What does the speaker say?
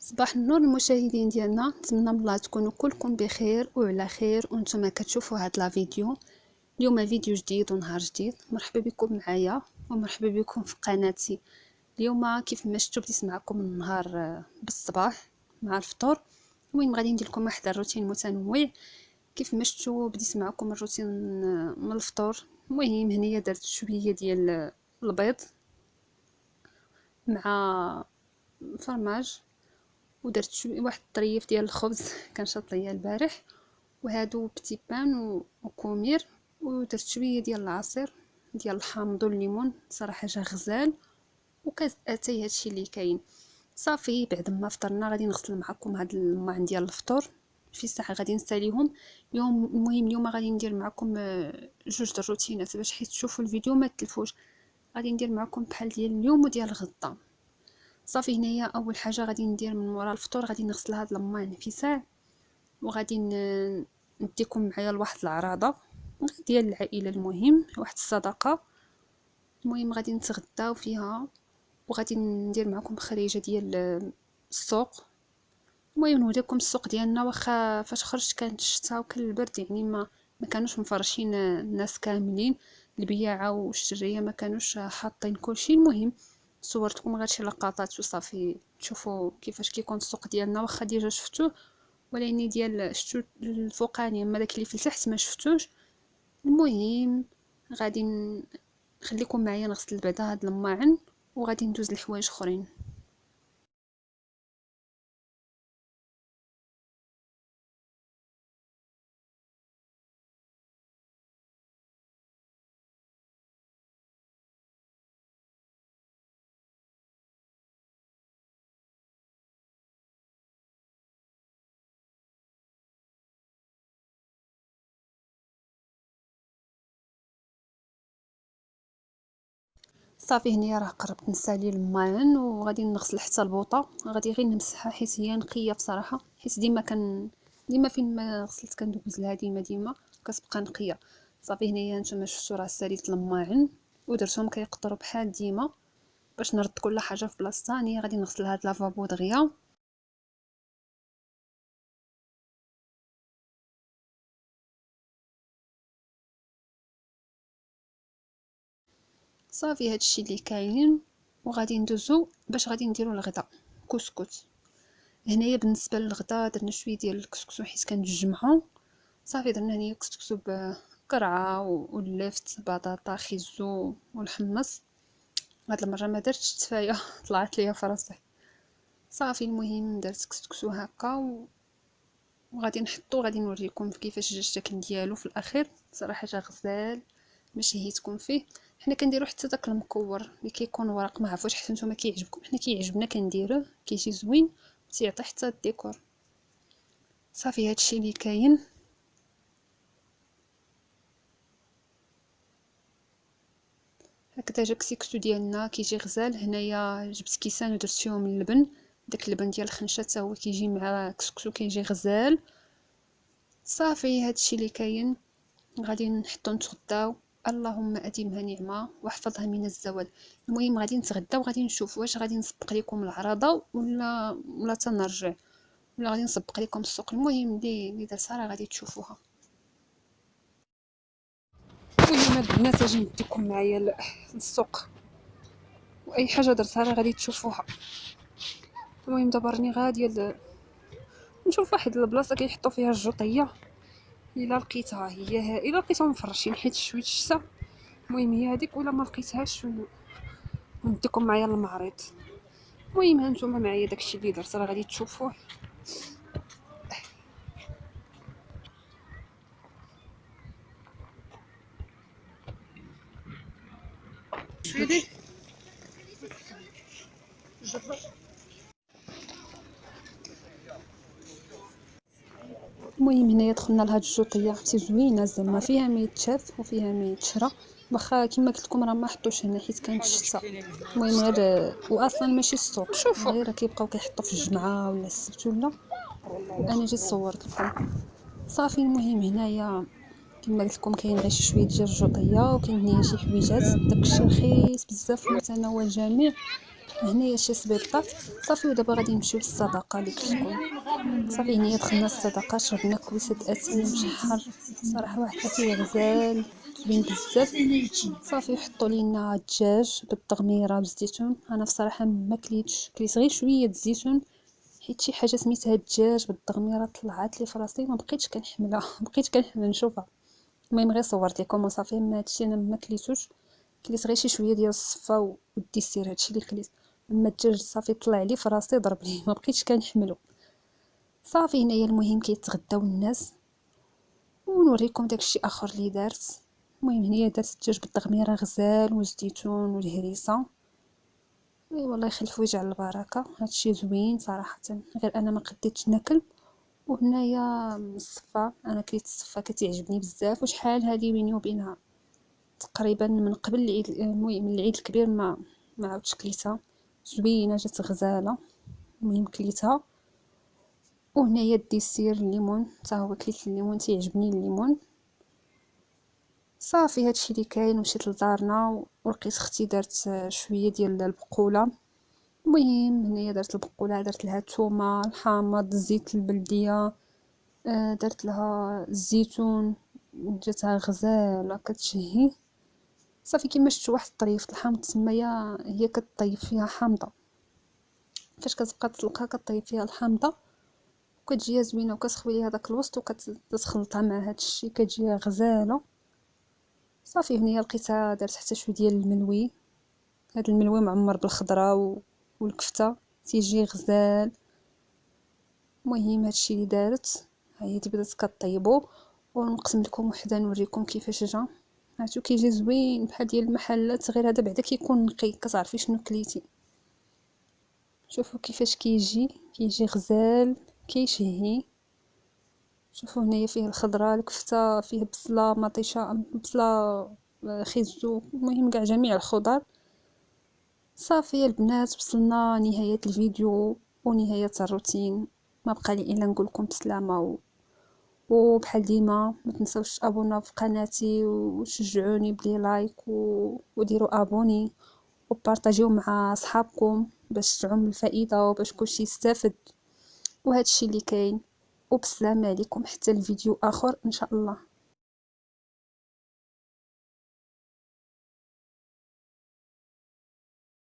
صباح النور المشاهدين ديالنا، نتمنى من الله تكونوا كلكم بخير وعلى خير وانتم كتشوفوا هاد لا فيديو. اليوم فيديو جديد ونهار جديد. مرحبا بكم معايا ومرحبا بكم في قناتي. اليوم كيف ما شفتوا بديت معكم النهار بالصباح مع الفطور. المهم غادي ندير لكم واحد الروتين متنوع. كيف ما شفتوا بديت معكم الروتين من الفطور. المهم هنايا درت شويه ديال البيض مع فرماج، ودرت شويه واحد الطريف ديال الخبز كان شاط ليا البارح، وهادو بتي بان وكومير، ودرت شويه ديال العصير ديال الحامض والليمون، صراحه جا غزال، وكاس اتاي هادشي اللي كاين. صافي بعد ما فطرنا غادي نغسل معكم هاد الماعن ديال الفطور في ساعه غادي نساليهم اليوم. المهم اليوم غادي ندير معكم جوج د الروتينات باش حيت تشوفوا الفيديو ما تلفوش. غادي ندير معكم بحال ديال اليوم وديال الغدا. صافي هنايا اول حاجه غادي ندير من مورا الفطور غادي نغسل هاد الماعن في ساع، وغادي نديكم معايا لواحد العراضه ديال العائله، المهم واحد الصدقه. المهم غادي نتغداو فيها وغادي ندير معكم خريجه ديال السوق. المهم نوريكم السوق ديالنا، واخا فاش خرجت كانت الشتا وكان البرد، يعني ما كانوش مفرشين الناس كاملين، البياعه والشريه ما كانوش حاطين كلشي. المهم صورتكم غير شي لقطات وصافي تشوفوا كيفاش كيكون السوق ديالنا، واخا ديجا شفتوه ولكن ديال شفتو الفوقاني، اما داك اللي في التحت ما شفتوش. المهم غادي نخليكم معايا نغسل بعدا هاد الماعن وغادي ندوز لحوايج اخرين. صافي هنايا راه قربت نسالي الماعن وغادي نغسل حتى البوطه، غادي غير نمسحها حيت هي نقيه بصراحه، حيت ديما فين ما غسلت كندوز لها ديما كتبقى نقيه. صافي هنايا نتوما شفتوا راه ساليت الماعن ودرتهم كيقطروا بحال ديما باش نرد كل حاجه في بلاصتها. هنايا غادي نغسل هاد لافابو دغيا. صافي هادشي اللي كاين، وغادي ندوزو باش غادي نديرو الغدا كسكس. هنايا بالنسبه للغدا درنا شويه ديال الكسكسو حيت كانت الجمعه. صافي درنا هنايا كسكسو بقرعه واللفت بطاطا خيزو والحمص. هاد المره ما درتش تفايه طلعت ليا فراسي. صافي المهم درت كسكسو هكا وغادي نحطو، غادي نوريكم كيفاش جا الشكل ديالو في الاخير. صراحه جا غزال ما شهيتكم فيه. حنا كنديرو حتى داك المكور اللي كيكون ورق، ما عرفوش حتى نتوما كيعجبكم، حنا كيعجبنا كنديروه كيجي زوين تيعطي حتى الديكور. صافي هادشي اللي كاين. هكذا جا الكسكسو ديالنا كيجي غزال. هنايا جبت كيسان ودرت فيهم اللبن، داك اللبن ديال الخنشه حتى هو كيجي مع الكسكسو كيجي غزال. صافي هادشي اللي كاين. غادي نحطو نتغداو. اللهم اديمها نعمه واحفظها من الزوال. المهم غادي نتغداو وغادي نشوف واش غادي نسبق لكم العراضه ولا تنرجع، ولا غادي نسبق لكم السوق. المهم اللي درتها راه غادي تشوفوها. المهم البنات اجي نديكم معايا للسوق، واي حاجه درتها راه غادي تشوفوها. المهم دابا راني غاديه نشوف واحد البلاصه كيحطوا فيها الجوطيه، الا لقيتها هي الا لقيتهم مفرشين حيت شويه الشتا. المهم هي هذيك، ولا ما لقيتهاش نديكم معايا للمعرض. المهم ها نتوما معايا داكشي اللي درت راه غادي تشوفوه. شوفي المهم هنايا دخلنا لهاد الجوطيه، عرفتي زوينه زعما فيها ما يتشاف وفيها ما يتشرى، واخا كما قلت لكم راه ما حطوش هنا حيت كانت الشتا. المهم غير واصلا ماشي السوق، شوفوا غير كيبقاو كيحطوا في الجمعه ولا السبت ولا. انا جيت صورت لكم. صافي المهم هنايا كما قلت لكم كاين غير شويه ديال الجوطيه، وكاين هنايا شي حويجات داكشي رخيص بزاف في متناول الجميع. هنايا شي سبيطار صافي. ودابا غادي نمشيو للصدقه اللي كتكون صافي. هنايا دخلنا الصدقه، شربنا كويسه اتاي مشحر صراحه، واحد اتاي غزال زوين بزاف. صافي وحطوا لينا الدجاج بالتغميره بالزيتون. انا بصراحه ما كليت غير شويه الزيتون، حيت شي حاجه سميتها الدجاج بالتغميره طلعت لي فراسي، ما بقيتش كنحملها بقيت كنحمل نشوفها. المهم غير صورت لكم وصافي. ما هادشي انا ما كليتوش، كليت غير شي شويه ديال الصفا والديسير، هادشي اللي كليت. اما الدجاج صافي طلع لي فراسي ضرب لي، ما بقيتش كنحملو. صافي هنايا المهم كيتغداو الناس، ونوريكم داكشي اخر اللي دارت. المهم هنايا درت الدجاج بالتغميره غزال والزيتون والهريسه. اي والله يخلف ويجعل البركه، هادشي زوين صراحه، غير انا ما قديتش ناكل. وهنايا الصفا، انا كليت الصفا كتعجبني بزاف، وشحال هادي بيني وبينها تقريبا من قبل العيد، المهم من العيد الكبير ما عاودتش كليتها. زوينه، جات غزاله. المهم كليتها. وهنايا الديسير الليمون، حتى هو كليت الليمون، تيعجبني الليمون. صافي هادشي اللي كاين. مشيت لدارنا ولقيت اختي دارت شويه ديال البقوله. المهم هنايا درت البقوله، درت لها الثومه الحامض، الزيت البلديه، درت لها الزيتون، جاتها غزاله كتشهي. صافي كيما شفتوا واحد طريفه الحامض تمايا هي كطيب فيها حامضه، فاش كتبقى تطلقها كطيب فيها الحامضه وكتجيها زوينه، وكتخوي ليها داك الوسط وكتخلطها مع هادشي كتجيها غزاله. صافي هنايا لقيتها درت حتى شويه ديال الملوي، هاد الملوي معمر بالخضره والكفته تيجي غزال. المهم هادشي اللي دارت. ها هي بدات كطيبو، ونقسم لكم وحده نوريكم كيفاش جا. عرفتو كيجي زوين بحال ديال المحلات، غير هذا بعدا كيكون نقي، كتعرفي شنو كليتي. شوفوا كيفاش كيجي غزال كيشهي. شوفوا هنايا فيه الخضره، الكفته، فيه بصله مطيشه، بصله، خيزو، المهم كاع جميع الخضر. صافي يا البنات، وصلنا نهايه الفيديو ونهايه الروتين. ما بقى لي الا نقول لكم بسلامه وبحال ديما ما تنساوش تابوناو في قناتي وشجعوني بلي لايك وديروا ابوني وبارطاجيو مع صحابكم باش تعم الفائده وباش كلشي يستافد. وهذا الشيء اللي كاين. وبسلامه عليكم حتى الفيديو اخر ان شاء الله.